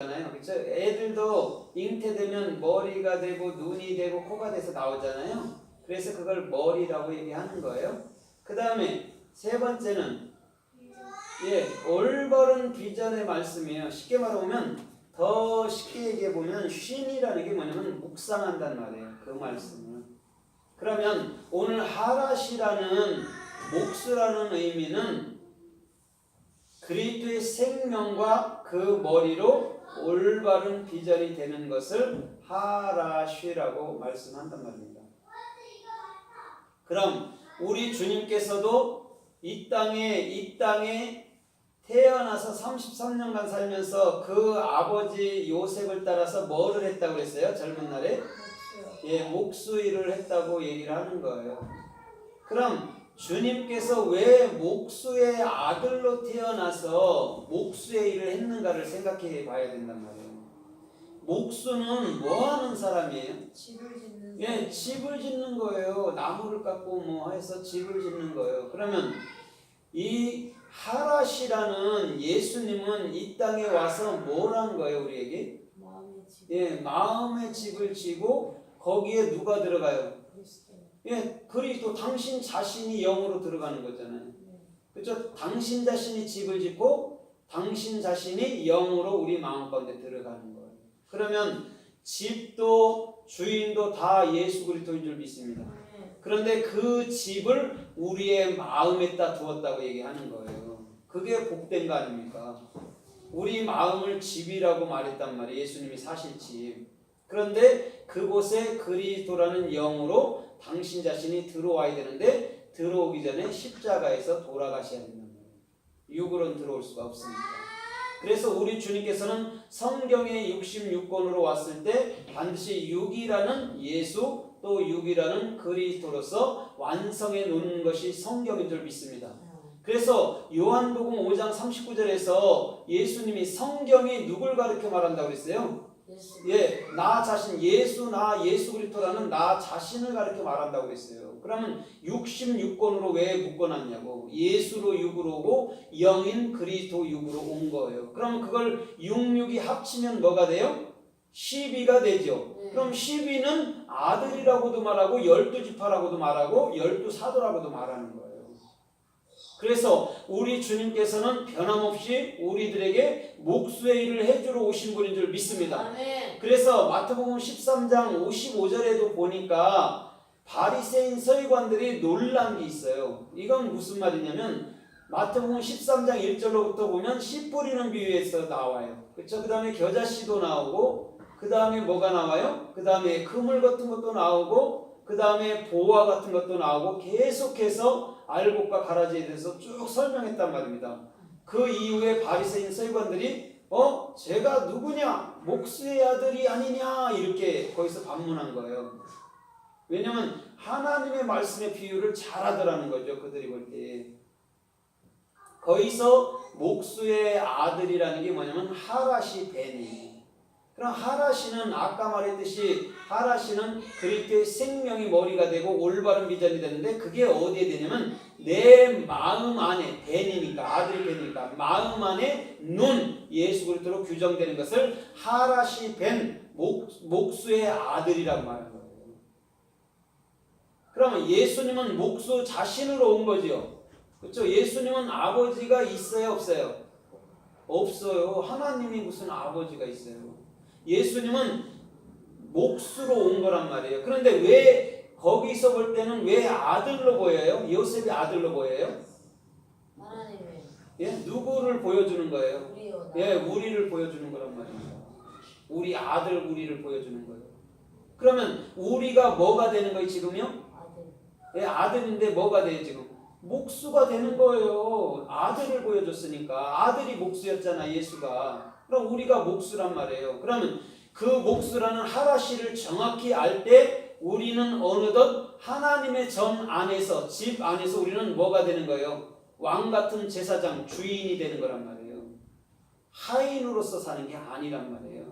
잖아요. 그렇죠? 애들도 잉태되면 머리가 되고 눈이 되고 코가 돼서 나오잖아요. 그래서 그걸 머리라고 얘기하는 거예요. 그 다음에 세 번째는 올바른 비전의 말씀이에요. 쉽게 말하면 더 쉽게 얘기해 보면 쉰이라는 게 뭐냐면 묵상한단 말이에요. 그 말씀은. 그러면 오늘 하라시라는 목수라는 의미는 그리스도의 생명과 그 머리로 올바른 비전이 되는 것을 하라쉬라고 말씀한단 말입니다. 그럼 우리 주님께서도 이 땅에 태어나서 33년간 살면서 그 아버지 요셉을 따라서 뭐를 했다고 그랬어요? 젊은 날에? 목수 일을 했다고 얘기를 하는 거예요. 그럼 주님께서 왜 목수의 아들로 태어나서 목수의 일을 했는가를 생각해 봐야 된단 말이에요. 목수는 뭐 하는 사람이에요? 집을 짓는 사람. 집을 짓는 거예요. 나무를 깎고 뭐 해서 집을 짓는 거예요. 그러면 이 하라시라는 예수님은 이 땅에 와서 뭘 한 거예요, 우리에게? 마음의 집. 마음의 집을 지고 거기에 누가 들어가요? 그리스도. 그리스도 당신 자신이 영으로 들어가는 거잖아요. 그렇죠? 당신 자신이 집을 짓고 당신 자신이 영으로 우리 마음 가운데 들어가는 거예요. 그러면 집도 주인도 다 예수 그리스도인 줄 믿습니다. 그런데 그 집을 우리의 마음에다 두었다고 얘기하는 거예요. 그게 복된 거 아닙니까? 우리 마음을 집이라고 말했단 말이에요. 예수님이 사실 집. 그런데 그곳에 그리스도라는 영으로 당신 자신이 들어와야 되는데 들어오기 전에 십자가에서 돌아가셔야 된다는 거예요. 육으로는 들어올 수가 없습니다. 그래서 우리 주님께서는 성경의 66권으로 왔을 때 반드시 육이라는 예수 또 육이라는 그리스도로서 완성해 놓는 것이 성경인 줄 믿습니다. 그래서 요한복음 5장 39절에서 예수님이 성경이 누굴 가르쳐 말한다고 그랬어요? 나 자신 나 예수 그리스도라는 나 자신을 가르쳐 말한다고 그랬어요. 그러면 66권으로 왜 묶어놨냐고. 예수로 육으로 오고 영인 그리스도 육으로 온 거예요. 그럼 그걸 66이 합치면 뭐가 돼요? 12가 되죠. 그럼 12는 아들이라고도 말하고 12지파라고도 말하고 12사도라고도 말하는 거예요. 그래서 우리 주님께서는 변함없이 우리들에게 목수의 일을 해주러 오신 분인 줄 믿습니다. 그래서 마태복음 13장 55절에도 보니까 바리새인 서기관들이 놀란 게 있어요. 이건 무슨 말이냐면 마태복음 13장 1절로부터 보면 씨 뿌리는 비유에서 나와요. 그렇죠? 그 다음에 겨자씨도 나오고 그 다음에 뭐가 나와요? 그 다음에 그물 같은 것도 나오고 그 다음에 보화 같은 것도 나오고 계속해서 알곡과 가라지에 대해서 쭉 설명했단 말입니다. 그 이후에 바리새인 서기관들이 제가 누구냐? 목수의 아들이 아니냐? 이렇게 거기서 반문한 거예요. 왜냐하면 하나님의 말씀의 비유를 잘하더라는 거죠. 그들이 볼 때. 거기서 목수의 아들이라는 게 뭐냐면 하라시 벤이에요. 그럼 하라시는 아까 말했듯이 하라시는 그리스도의 생명이 머리가 되고 올바른 비전이 되는데 그게 어디에 되냐면 내 마음 안에 벤이니까 아들이 벤이니까 마음 안에 눈 예수 그리스도로 규정되는 것을 하라시 벤 목수의 아들이라고 말하는 거예요. 그러면 예수님은 목수 자신으로 온 거죠. 그렇죠? 예수님은 아버지가 있어요, 없어요? 없어요. 하나님이 무슨 아버지가 있어요? 예수님은 목수로 온 거란 말이에요. 그런데 왜 거기서 볼 때는 왜 아들로 보여요? 요셉이 아들로 보여요? 하나님의. 누구를 보여주는 거예요? 우리요. 우리를 보여주는 거란 말입니다. 우리 아들 우리를 보여주는 거예요. 그러면 우리가 뭐가 되는 거예요 지금요? 아들. 아들인데 뭐가 돼요 지금? 목수가 되는 거예요. 아들을 보여줬으니까. 아들이 목수였잖아 예수가. 그럼 우리가 목수란 말이에요. 그러면 그 목수라는 하라시를 정확히 알 때 우리는 어느덧 하나님의 전 안에서 집 안에서 우리는 뭐가 되는 거예요? 왕 같은 제사장 주인이 되는 거란 말이에요. 하인으로서 사는 게 아니란 말이에요.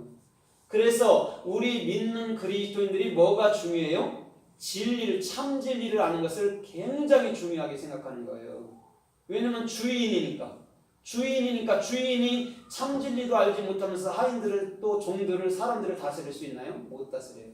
그래서 우리 믿는 그리스도인들이 뭐가 중요해요? 진리를 참 진리를 아는 것을 굉장히 중요하게 생각하는 거예요. 왜냐하면 주인이니까. 주인이니까 주인이 참 진리도 알지 못하면서 하인들을 또 종들을 사람들을 다스릴 수 있나요? 못 다스려요.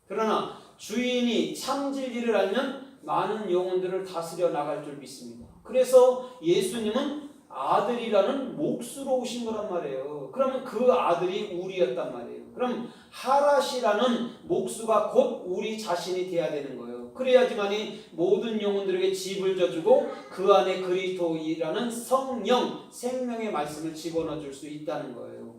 그러나 주인이 참 진리를 알면 많은 영혼들을 다스려 나갈 줄 믿습니다. 그래서 예수님은 아들이라는 몫으로 오신 거란 말이에요. 그러면 그 아들이 우리였단 말이에요. 그럼 하랏이라는 몫수가 곧 우리 자신이 돼야 되는 거예요. 그래야지만이 모든 영혼들에게 집을 져주고 그 안에 그리스도이라는 성령, 생명의 말씀을 집어넣어 줄 수 있다는 거예요.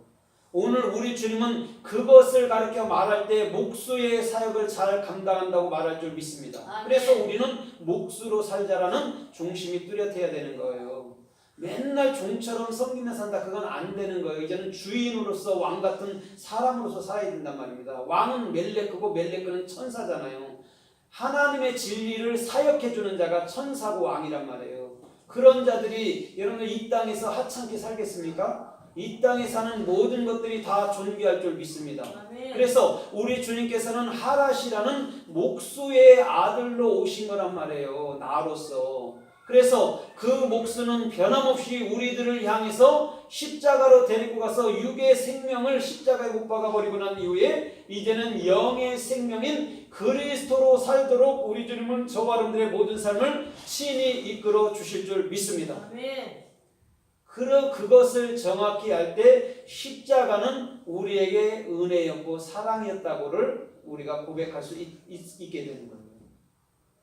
오늘 우리 주님은 그것을 가르쳐 말할 때 몫수의 사역을 잘 감당한다고 말할 줄 믿습니다. 그래서 우리는 몫수로 살자라는 중심이 뚜렷해야 되는 거예요. 맨날 종처럼 섬기며 산다, 그건 안 되는 거예요. 이제는 주인으로서 왕 같은 사람으로서 살아야 된단 말입니다. 왕은 멜레크고 멜레크는 천사잖아요. 하나님의 진리를 사역해주는 자가 천사고 왕이란 말이에요. 그런 자들이 여러분 이 땅에서 하찮게 살겠습니까? 이 땅에 사는 모든 것들이 다 존귀할 줄 믿습니다. 그래서 우리 주님께서는 하랏이라는 몫수의 아들로 오신 거란 말이에요. 나로서. 그래서 그 몫은 변함없이 우리들을 향해서 십자가로 데리고 가서 육의 생명을 십자가에 못 박아버리고 난 이후에 이제는 영의 생명인 그리스도로 살도록 우리 주님은 저와 여러분들의 모든 삶을 친히 이끌어 주실 줄 믿습니다. 그것을 정확히 알 때 십자가는 우리에게 은혜였고 사랑이었다고를 우리가 고백할 수 있게 되는 거예요.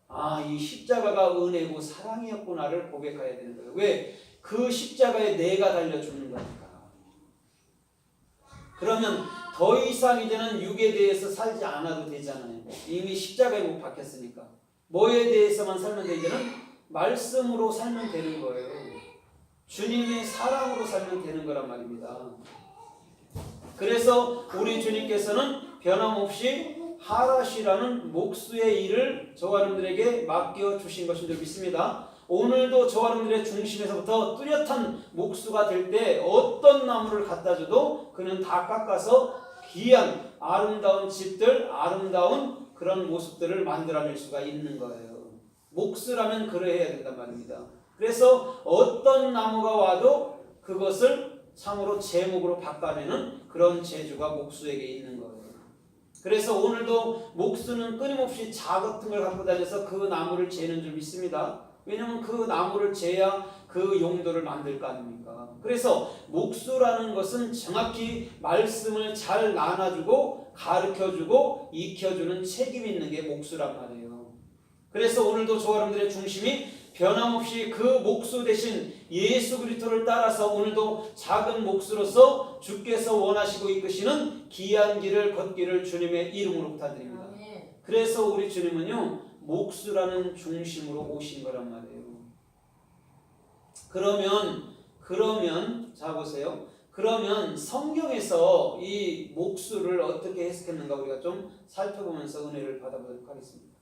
아, 이 십자가가 은혜고 사랑이었구나를 고백해야 되는 거예요. 왜? 그 십자가에 내가 달려주는 거니까. 그러면 더 이상 이제는 육에 대해서 살지 않아도 되잖아요. 이미 십자가에 못 박혔으니까. 뭐에 대해서만 살면 돼? 이제는 말씀으로 살면 되는 거예요. 주님의 사랑으로 살면 되는 거란 말입니다. 그래서 우리 주님께서는 변함없이 하랏이라는 몫수의 일을 저와 여러분들에게 맡겨주신 것인 줄 믿습니다. 오늘도 저와 여러분들의 중심에서부터 뚜렷한 몫수가 될 때 어떤 나무를 갖다 줘도 그는 다 깎아서 귀한 아름다운 집들, 아름다운 그런 모습들을 만들어낼 수가 있는 거예요. 몫수라면 그래야 된단 말입니다. 그래서 어떤 나무가 와도 그것을 참으로 제목으로 바꿔내는 그런 재주가 몫수에게 있는 거예요. 그래서 오늘도 몫수는 끊임없이 자 같은 걸 갖고 다녀서 그 나무를 재는 줄 믿습니다. 왜냐하면 그 나무를 재야 그 용도를 만들 거 아닙니까? 그래서 몫수라는 것은 정확히 말씀을 잘 나눠주고 가르쳐주고 익혀주는 책임이 있는 게 몫수란 말이에요. 그래서 오늘도 저와 여러분들의 중심이 변함없이 그 몫수 대신 예수 그리스도를 따라서 오늘도 작은 몫으로서 주께서 원하시고 이끄시는 귀한 길을 걷기를 주님의 이름으로 부탁드립니다. 그래서 우리 주님은요 몫수라는 중심으로 오신 거란 말이에요. 그러면 자 보세요. 그러면 성경에서 이 몫수를 어떻게 해석했는가 우리가 좀 살펴보면서 은혜를 받아보도록 하겠습니다.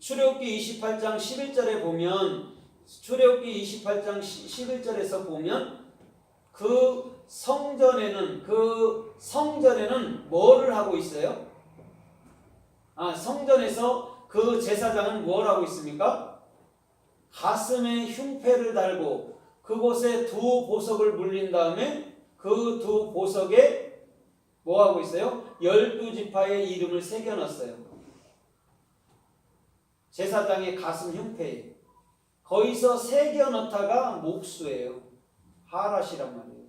출애굽기 28장 11절에 보면 출애굽기 28장 11절에서 보면 그 성전에는 뭐를 하고 있어요? 성전에서 그 제사장은 뭘 하고 있습니까? 가슴에 흉패를 달고 그곳에 두 보석을 물린 다음에 그 두 보석에 뭐 하고 있어요? 12지파의 이름을 새겨 넣었어요. 제사장의 가슴 흉패에 거기서 새겨 넣다가 몫수예요. 하랏이란 말이에요.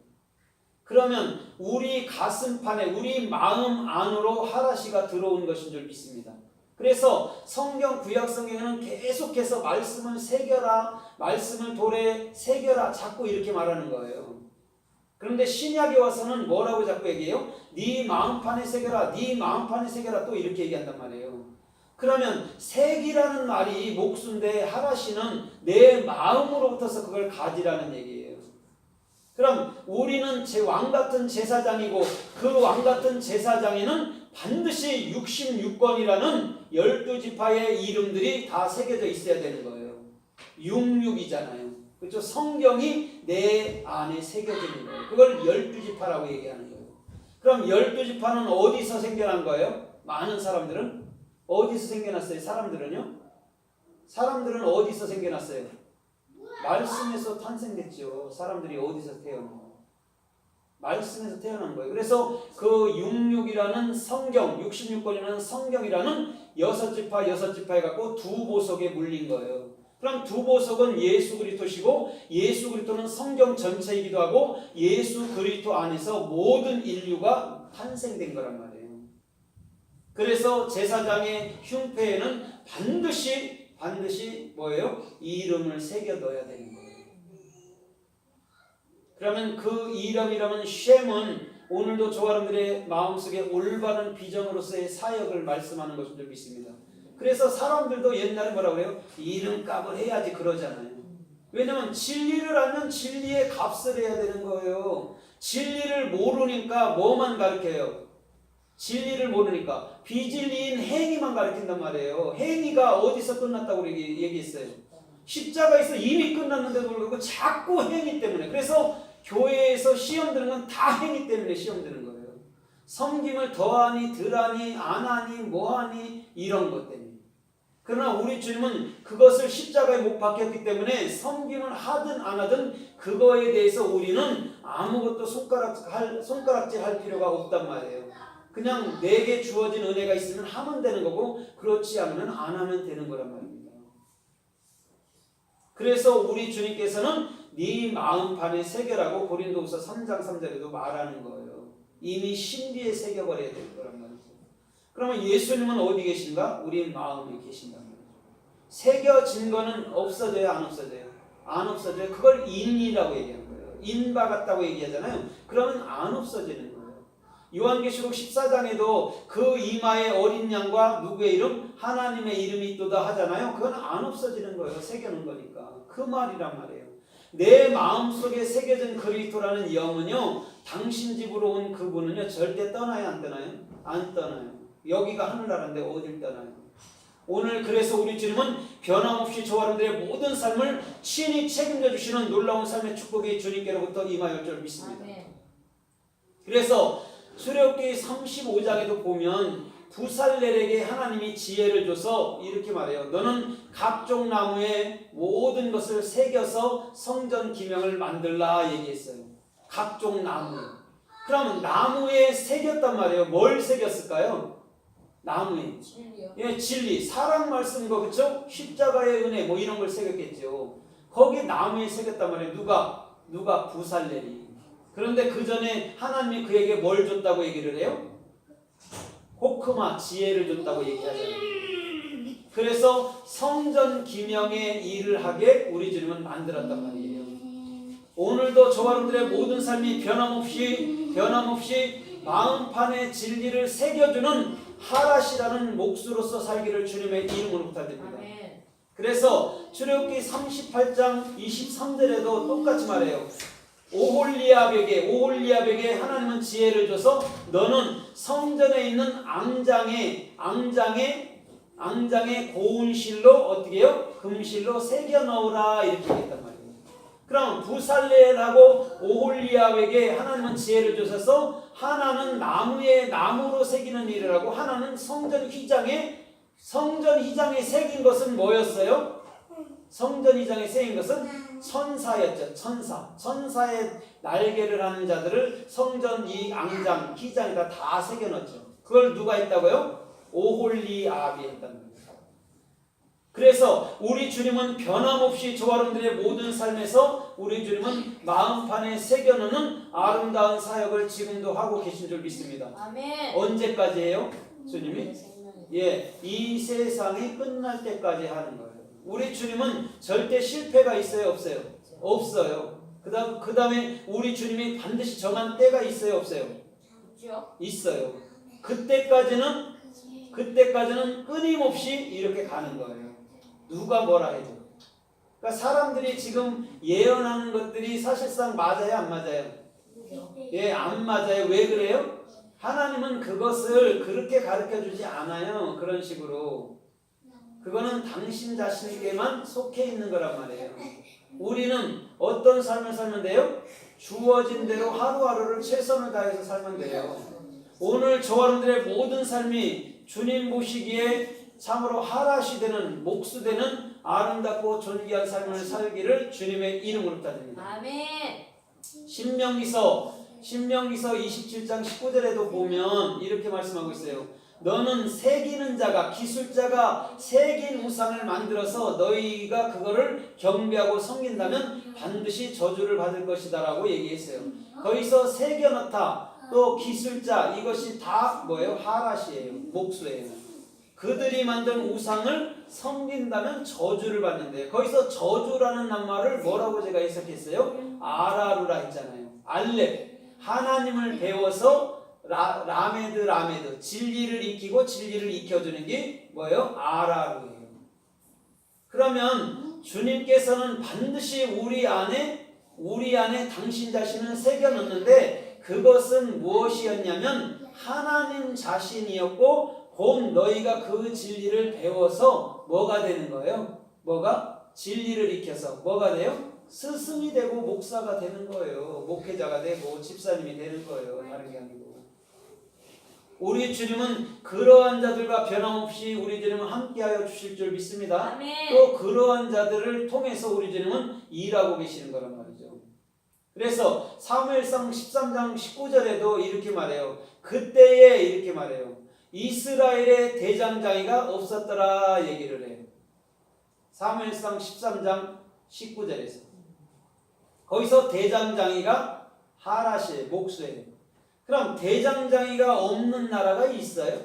그러면 우리 가슴판에 우리 마음 안으로 하랏이가 들어온 것인 줄 믿습니다. 그래서 성경 구약 성경에는 계속해서 말씀을 새겨라, 말씀을 돌에 새겨라 자꾸 이렇게 말하는 거예요. 그런데 신약에 와서는 뭐라고 자꾸 얘기해요? 네 마음판에 새겨라, 네 마음판에 새겨라 또 이렇게 얘기한단 말이에요. 그러면 색이라는 말이 몫수인데 하랏이는 내 마음으로부터서 그걸 가지라는 얘기예요. 그럼 우리는 왕 같은 제사장이고 그 왕 같은 제사장에는 반드시 66권이라는 12지파의 이름들이 다 새겨져 있어야 되는 거예요. 66이잖아요. 그렇죠? 성경이 내 안에 새겨지는 거예요. 그걸 12지파라고 얘기하는 거예요. 그럼 12지파는 어디서 생겨난 거예요? 많은 사람들은 어디서 생겨났어요? 사람들은 어디서 생겨났어요? 말씀에서 탄생됐죠. 사람들이 어디서 태어나요? 말씀에서 태어난 거예요. 그래서 그 66이라는 성경, 66권이라는 성경이라는 6지파 해갖고 두 보석에 물린 거예요. 그럼 두 보석은 예수 그리스도시고 예수 그리스도는 성경 전체이기도 하고 예수 그리스도 안에서 모든 인류가 탄생된 거란 말이에요. 그래서 제사장의 흉패에는 반드시 뭐예요? 이름을 새겨 넣어야 되는 거예요. 그러면 그 이름이라면 쉔은 오늘도 저 사람들의 마음속에 올바른 비전으로서의 사역을 말씀하는 것인 줄 믿습니다. 그래서 사람들도 옛날에 뭐라고 그래요? 이름값을 해야지 그러잖아요. 왜냐면 진리를 알면 진리의 값을 해야 되는 거예요. 진리를 모르니까 뭐만 가르쳐요? 진리를 모르니까 비진리인 행위만 가르친단 말이에요. 행위가 어디서 끝났다고 얘기했어요? 십자가에서 이미 끝났는데도 불구하고 자꾸 행위 때문에. 그래서 교회에서 시험 드는 건 다 행위 때문에 시험 드는 거예요. 섬김을 더하니 덜하니 안하니 뭐하니 이런 것 때문에. 그러나 우리 주님은 그것을 십자가에 못 박혔기 때문에 섬김을 하든 안 하든 그거에 대해서 우리는 아무것도 손가락질 할 필요가 없단 말이에요. 그냥 내게 주어진 은혜가 있으면 하면 되는 거고 그렇지 않으면 안 하면 되는 거란 말입니다. 그래서 우리 주님께서는 네 마음판에 새겨라고 고린도후서 3장 3절에도 말하는 거예요. 이미 신비에 새겨버려야 되는 거란 말이죠. 그러면 예수님은 어디 계신가? 우리 마음에 계신다는 거죠. 새겨진 거는 없어져요? 안 없어져요? 안 없어져요. 그걸 인이라고 얘기하는 거예요. 인박았다고 얘기하잖아요. 그러면 안 없어지는 거예요. 요한계시록 14장에도 그 이마에 어린 양과 누구의 이름? 하나님의 이름이 있도다 하잖아요. 그건 안 없어지는 거예요. 새겨놓은 거니까. 그 말이란 말이에요. 내 마음속에 새겨진 그리스도라는 영은요, 당신 집으로 온 그분은요 절대 떠나요? 안 떠나요? 안 떠나요. 여기가 하늘나라인데 어딜 떠나요? 오늘 그래서 우리 주님은 변함없이 저 여러분들의 모든 삶을 친히 책임져 주시는 놀라운 삶의 축복이 주님께로부터 임하였을 줄 믿습니다. 그래서 출애굽기 35장에도 보면 부살렐에게 하나님이 지혜를 줘서 이렇게 말해요. 너는 각종 나무에 모든 것을 새겨서 성전 기명을 만들라 얘기했어요. 각종 나무에. 그러면 나무에 새겼단 말이에요. 뭘 새겼을까요? 나무에. 진리요? 예, 진리. 사랑 말씀인 거 그렇죠? 십자가의 은혜 뭐 이런 걸 새겼겠죠. 거기 나무에 새겼단 말이에요. 누가? 부살렐이. 그런데 그 전에 하나님이 그에게 뭘 줬다고 얘기를 해요? 호크마, 지혜를 줬다고 얘기하잖아요. 그래서 성전 기명의 일을 하게 우리 주님은 만들었단 말이에요. 오늘도 저와 여러분들의 모든 삶이 변함없이 마음판에 진리를 새겨주는 하라시라는 몫으로서 살기를 주님의 이름으로 부탁드립니다. 그래서 출애굽기 38장 23절에도 똑같이 말해요. 오홀리압에게 하나님은 지혜를 줘서 너는 성전에 있는 앙장에 고운실로 어떻게 해요? 금실로 새겨 넣으라 이렇게 했단 말이에요. 그럼 부살렐하고 오홀리압에게 하나님은 지혜를 주셔서 하나는 나무로 새기는 일을 하고 하나는 성전 휘장에 새긴 것은 뭐였어요? 성전 휘장에 새긴 것은 천사였죠. 천사의 날개를 하는 자들을 성전 이 앙장, 휘장에다 다 새겨넣었죠. 그걸 누가 했다고요? 오홀리압이 했다는 겁니다. 그래서 우리 주님은 변함없이 저와 여러분들의 모든 삶에서 우리 주님은 마음판에 새겨놓는 아름다운 사역을 지금도 하고 계신 줄 믿습니다. 아멘. 언제까지예요? 주님이? 예, 이 세상이 끝날 때까지 하는 거예요. 우리 주님은 절대 실패가 있어요? 없어요? 없어요. 그 다음에 우리 주님이 반드시 정한 때가 있어요? 없어요? 있어요. 그때까지는 끊임없이 이렇게 가는 거예요. 누가 뭐라 해도. 그러니까 사람들이 지금 예언하는 것들이 사실상 맞아요? 안 맞아요? 예, 안 맞아요. 왜 그래요? 하나님은 그것을 그렇게 가르쳐주지 않아요. 그런 식으로. 그거는 당신 자신에게만 속해 있는 거란 말이에요. 우리는 어떤 삶을 살면 돼요? 주어진 대로 하루하루를 최선을 다해서 살면 돼요. 오늘 저와 여러분들의 모든 삶이 주님 보시기에 참으로 하라시 되는 몫이 되는 아름답고 존귀한 삶을 살기를 주님의 이름으로 부탁드립니다. 아멘. 신명기서 27장 19절에도 보면 이렇게 말씀하고 있어요. 너는 새기는 자가 기술자가 새긴 우상을 만들어서 너희가 그거를 경배하고 섬긴다면 반드시 저주를 받을 것이다 라고 얘기했어요. 거기서 새겨넣다 또 기술자 이것이 다 뭐예요? 하랏이에요. 목수예요. 그들이 만든 우상을 섬긴다면 저주를 받는데 거기서 저주라는 낱말을 뭐라고 제가 해석했어요? 아라루라 했잖아요. 알렙 하나님을 배워서 라메드 진리를 익히고 진리를 익혀주는 게 뭐예요? 아라루예요. 그러면 주님께서는 반드시 우리 안에 당신 자신을 새겨 넣는데 그것은 무엇이었냐면 하나님 자신이었고 곧 너희가 그 진리를 배워서 뭐가 되는 거예요? 뭐가? 진리를 익혀서 뭐가 돼요? 스승이 되고 목사가 되는 거예요. 목회자가 되고 집사님이 되는 거예요. 다른 게 아니고. 우리 주님은 그러한 자들과 변함없이 우리 주님은 함께하여 주실 줄 믿습니다. 아멘. 또 그러한 자들을 통해서 우리 주님은 일하고 계시는 거란 말이죠. 그래서 사무엘상 13장 19절에도 이렇게 말해요. 그때에 이렇게 말해요. 이스라엘의 대장장이가 없었더라 얘기를 해요. 사무엘상 13장 19절에서 거기서 대장장이가 하랏이에요. 목수예요. 그럼 대장장이가 없는 나라가 있어요?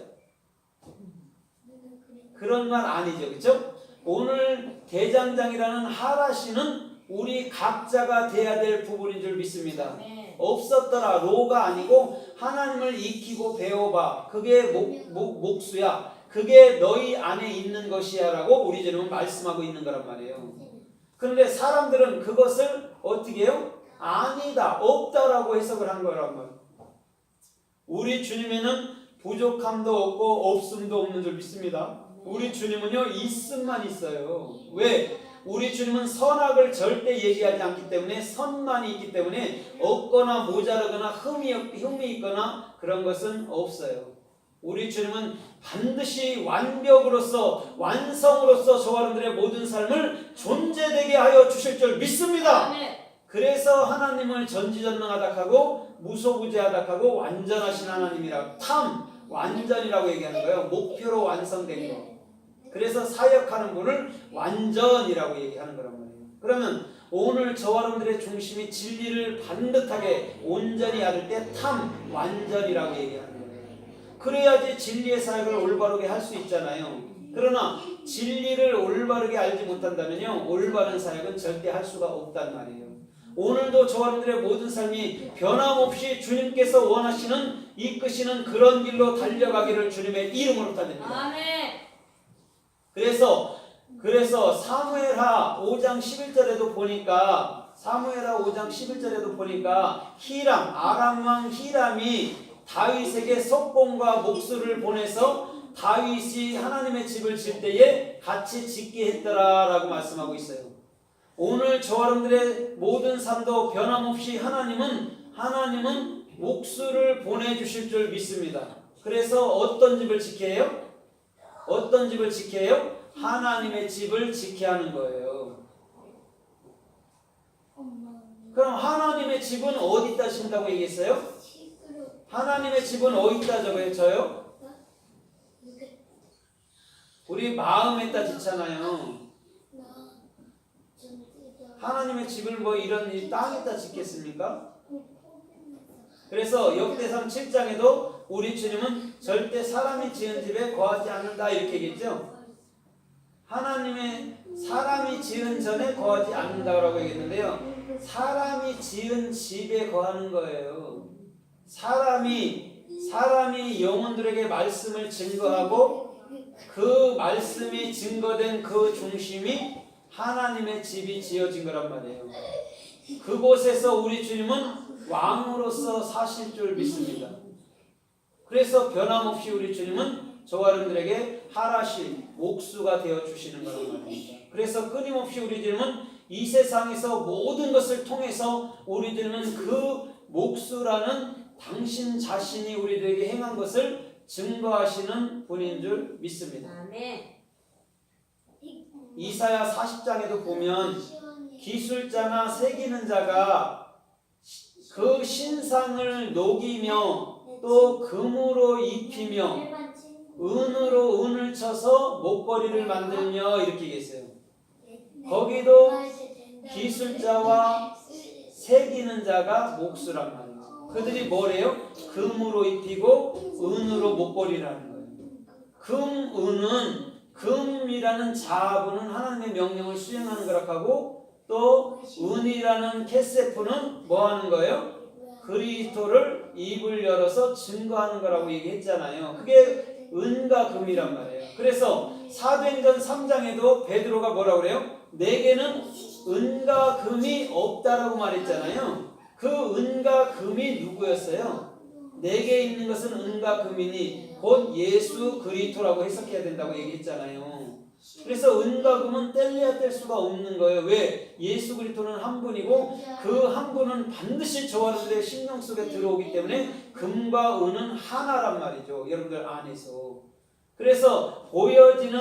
그런 말 아니죠. 그렇죠? 오늘 대장장이라는 하랏이는 우리 각자가 돼야 될 부분인 줄 믿습니다. 아멘. 없었더라 로가 아니고 하나님을 익히고 배워봐. 그게 목수야. 그게 너희 안에 있는 것이야 라고 우리 주님은 말씀하고 있는 거란 말이에요. 그런데 사람들은 그것을 어떻게 해요? 아니다, 없다라고 해석을 한 거란 말이에요. 우리 주님에는 부족함도 없고 없음도 없는 줄 믿습니다. 우리 주님은요 있음만 있어요. 왜? 우리 주님은 선악을 절대 얘기하지 않기 때문에 선만이 있기 때문에 없거나 모자라거나 흠이 있거나 그런 것은 없어요. 우리 주님은 반드시 완벽으로서 완성으로서 저와 여러분들의 모든 삶을 존재되게 하여 주실 줄 믿습니다. 아멘. 그래서 하나님을 전지전능하다하고 무소부재하다하고 완전하신 하나님이라고 완전이라고 얘기하는 거예요. 목표로 완성된 거. 그래서 사역하는 분을 완전이라고 얘기하는 거란 말이에요. 그러면 오늘 저와 여러분들의 중심이 진리를 반듯하게 온전히 알을 때 완전이라고 얘기하는 거예요. 그래야지 진리의 사역을 올바르게 할 수 있잖아요. 그러나 진리를 올바르게 알지 못한다면요 올바른 사역은 절대 할 수가 없단 말이에요. 오늘도 저와 여러분들의 모든 삶이 변함없이 주님께서 원하시는 이끄시는 그런 길로 달려가기를 주님의 이름으로 부탁드립니다. 아멘. 그래서 사무엘하 5장 11절에도 보니까 히람 아람 왕 히람이 다윗에게 석봉과 목수를 보내서 다윗이 하나님의 집을 질 때에 같이 짓게 했더라라고 말씀하고 있어요. 오늘 저와 여러분들의 모든 삶도 변함없이 하나님은 목수를 보내주실 줄 믿습니다. 그래서 어떤 집을 지켜야 해요? 어떤 집을 지켜야 해요? 하나님의 집을 지켜야 하는 거예요. 그럼 하나님의 집은 어디다 진다고 얘기했어요? 하나님의 집은 어디다 적어요? 우리 마음에다 짓잖아요. 하나님의 집을 뭐 이런 이 땅에다 짓겠습니까? 그래서 역대상 7장에도 우리 주님은 절대 사람이 지은 집에 거하지 않는다 이렇게 얘기했죠. 사람이 지은 전에 거하지 않는다고 얘기했는데요. 사람이 지은 집에 거하는 거예요. 사람이 영혼들에게 말씀을 증거하고 그 말씀이 증거된 그 중심이 하나님의 집이 지어진 거란 말이에요. 그곳에서 우리 주님은 왕으로서 사실 줄 믿습니다. 그래서 변함없이 우리 주님은 저와 여러분들에게 하라시 목수가 되어 주시는 거란 말입니다. 그래서 끊임없이 우리 주님은 이 세상에서 모든 것을 통해서 우리 주님은 그 목수라는 당신 자신이 우리들에게 행한 것을 증거하시는 분인 줄 믿습니다. 아멘. 이사야 40장에도 보면 기술자나 새기는 자가 그 신상을 녹이며 또 금으로 입히며 은으로 은을 쳐서 목걸이를 만들며 이렇게 얘기했어요. 거기도 기술자와 새기는 자가 몫이란 말이에요. 그들이 뭐래요? 금으로 입히고 은으로 목걸이라는 거예요. 금이라는 자아분은 하나님의 명령을 수행하는 거라고 하고 또 은이라는 케세프는 뭐 하는 거예요? 그리스도를 입을 열어서 증거하는 거라고 얘기했잖아요. 그게 은과 금이란 말이에요. 그래서 사도행전 3장에도 베드로가 뭐라고 그래요? 내게는 은과 금이 없다라고 말했잖아요. 그 은과 금이 누구였어요? 내게 있는 것은 은과 금이니 곧 예수 그리스도라고 해석해야 된다고 얘기했잖아요. 그래서 은과 금은 뗄래야 뗄 수가 없는 거예요. 왜? 예수 그리스도는 한 분이고 그 한 분은 반드시 저와 여러분들의 심령 속에 들어오기 때문에 금과 은은 하나란 말이죠. 여러분들 안에서. 그래서 보여지는